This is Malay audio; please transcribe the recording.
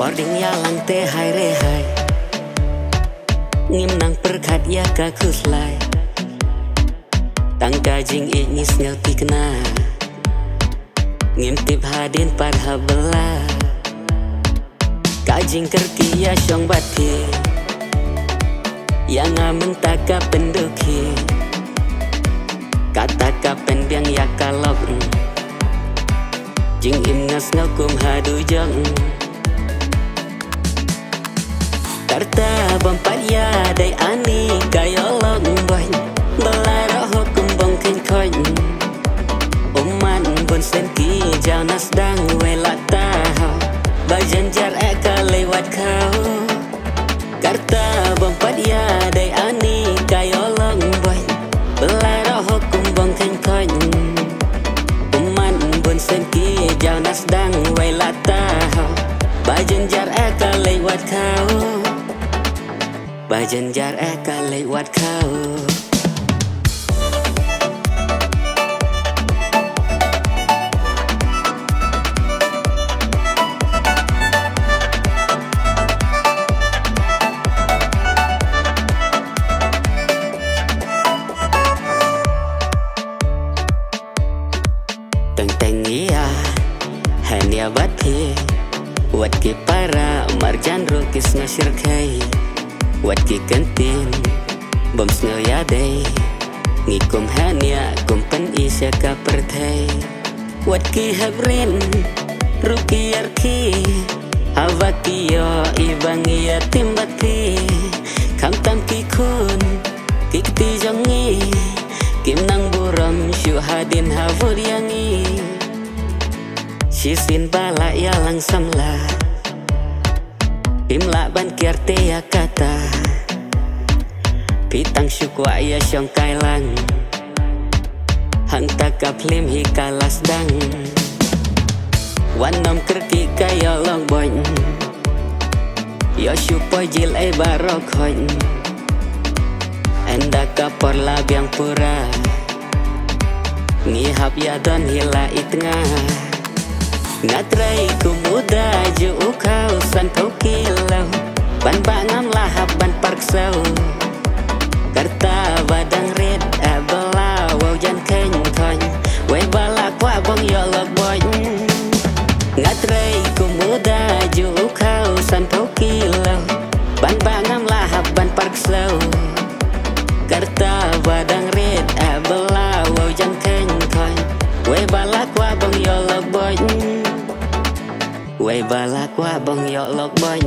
Ording ya lang te hai re hai Ngim nang perkat ya ka kuslai Tang kajing inis ngel tikna Ngim tip hadin par habela Kajing kerki ya syong bati Yang amen taka penduki Kata kapen biang ya kalok Jing im ngas ngakum hadu jang Tarta bampat ya day ani kayolong boy Belara hukum bongkin koin Uman bun senti jauh nasdang welak tahu Bajanjar eka lewat kau Karta bampat ya day ani kayolong boy Belara hukum bongkin koin Uman bun senti jauh nasdang welak tahu Bajanjar eka lewat kau Bajanjar eka lewat kau Teng-teng iya hanya bati Wat ki para marjan rukis ngasirkai Wat ki kentin bom snel ya day Ngikum hanya kumpen isya ka pertai Wat ki habrin ruki yarki Havaki yo ibang iya timbati Kam tam ki kun kikti jongi Kim nang buram syuhadin havur yangi Sisin bala ya langsam lah Pimla ban kiarte ya kata Pitang syukwa ya syong kailang Hang taka plim hi kalas dang Wanom kerki kaya long boy Yo syupo jil barok hoy Enda kapor labiang pura Ngihap ya don hila itngah Ngatrai ku muda ju kau san kau kilau Ban bangam lahap ban parksau Karta badang red abela Wau jan keny kony We balak wa bong yolok boy Ngatrai ku muda ju kau san kau kilau Ban bangam lahap ban parksau Karta badang red abela Wau jan keny kony We balak wa bong yolok boy We balak wa bong yolok boy